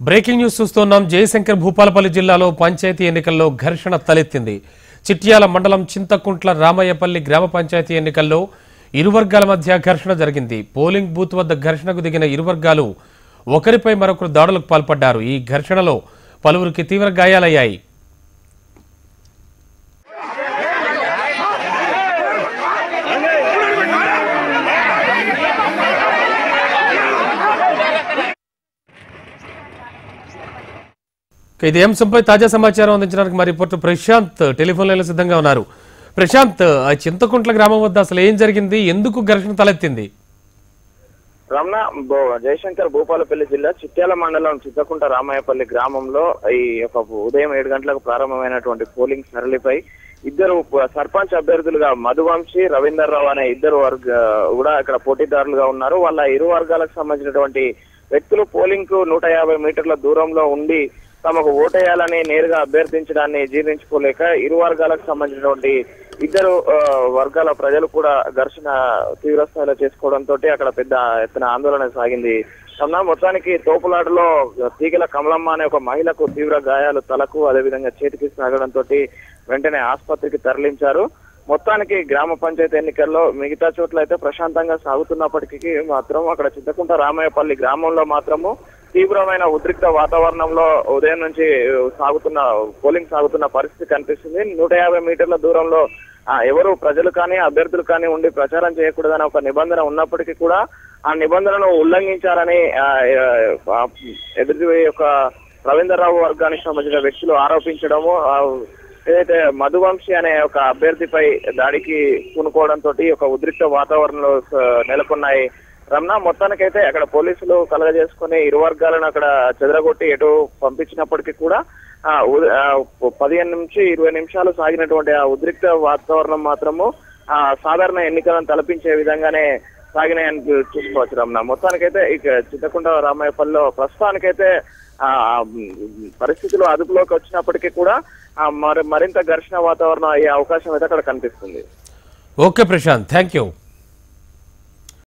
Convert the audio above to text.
Breaking news చూస్తున్నాం. జయశంకర్ భూపాలపల్లి జిల్లాలో పంచాయతీ ఎన్నికల్లో ఘర్షణ తలెత్తింది. చిట్యాల మండలం చింతకుంట్ల రామయ్యపల్లి గ్రామ పంచాయతీ ఎన్నికల్లో ఇరు వర్గాల మధ్య ఘర్షణ జరిగింది. పోలింగ్ బూత్ వద్ద ఘర్షణకు దిగిన ఇరు వర్గాలు ఒకరిపై మరొకరు దాడులకు పాల్పడ్డారు. ఈ ఘర్షణలో పలువురికి తీవ్ర గాయాలయ్యాయి. ఇదే అంశంపై తాజా సమాచారం అందించడానికి మా రిపోర్టర్ ప్రశాంత్ టెలిఫోన్ లైన్లో సిద్ధంగా ఉన్నారు. ప్రశాంత్, చింతకుంట్ల గ్రామం వద్ద అసలు ఏం జరిగింది, ఎందుకు ఘర్షణ తలెత్తింది? రమణ, జయశంకర్ భూపాలపల్లి జిల్లా చిట్యాల మండలం చింతకుంట రామయ్యపల్లి గ్రామంలో ఈ ఉదయం 7 గంటలకు ప్రారంభమైనటువంటి పోలింగ్ సరళిపై ఇద్దరు సర్పంచ్ అభ్యర్థులుగా మధువంశీ, రవీందర్ రావు అనే ఇద్దరు కూడా ఇక్కడ పోటీదారులుగా ఉన్నారు. వాళ్ళ ఇరు వర్గాలకు సంబంధించినటువంటి వ్యక్తులు పోలింగ్ కు 150 మీటర్ల దూరంలో ఉండి తమకు ఓటేయాలని నేరుగా అభ్యర్థించడాన్ని జీర్ణించుకోలేక ఇరు వర్గాలకు సంబంధించినటువంటి ఇద్దరు వర్గాల ప్రజలు కూడా ఘర్షణ తీవ్రస్థాయిలో చేసుకోవడంతో అక్కడ పెద్ద ఎత్తున ఆందోళన సాగింది. మొత్తానికి తోపులాటలో తీగల కమలమ్మ అనే ఒక మహిళకు తీవ్ర గాయాలు తలకు అదేవిధంగా చేతికి సాగడంతో వెంటనే ఆసుపత్రికి తరలించారు. మొత్తానికి గ్రామ పంచాయతీ ఎన్నికల్లో మిగతా చోట్ల అయితే ప్రశాంతంగా సాగుతున్నప్పటికీ మాత్రం అక్కడ చింతకుంట రామయ్యపల్లి గ్రామంలో మాత్రము తీవ్రమైన ఉద్రిక్త వాతావరణంలో ఉదయం నుంచి పోలింగ్ సాగుతున్న పరిస్థితి కనిపిస్తుంది. 150 మీటర్ల దూరంలో ఎవరు ప్రజలు కానీ అభ్యర్థులు కానీ ఉండి ప్రచారం చేయకూడదని ఒక నిబంధన ఉన్నప్పటికీ కూడా ఆ నిబంధనను ఉల్లంఘించారని ఎదుటి యొక్క రవీందర్ రావు వర్గానికి సంబంధించిన వ్యక్తులు ఆరోపించడము, ఏదైతే మధువంశీ అనే ఒక అభ్యర్థిపై దాడికి పూనుకోవడంతో ఒక ఉద్రిక్త వాతావరణంలో నెలకొన్నాయి. రమణ, మొత్తానికైతే అక్కడ పోలీసులు కలగజేసుకుని ఇరు వర్గాలను అక్కడ చెదరగొట్టి ఎటు పంపించినప్పటికీ కూడా 15 నుంచి 20 నిమిషాలు సాగినటువంటి ఆ ఉద్రిక్త వాతావరణం మాత్రము సాధారణ ఎన్నికలను తలపించే విధంగానే సాగినాయని చూసుకోవచ్చు. రమణ, మొత్తానికైతే ఇక చింతకుంట రామయ్యపల్లిలో ప్రస్తుతానికైతే పరిస్థితులు అదుపులోకి వచ్చినప్పటికీ కూడా మరింత ఘర్షణ వాతావరణం అయ్యే అవకాశం అయితే అక్కడ కనిపిస్తుంది. Okay Prashant, thank you.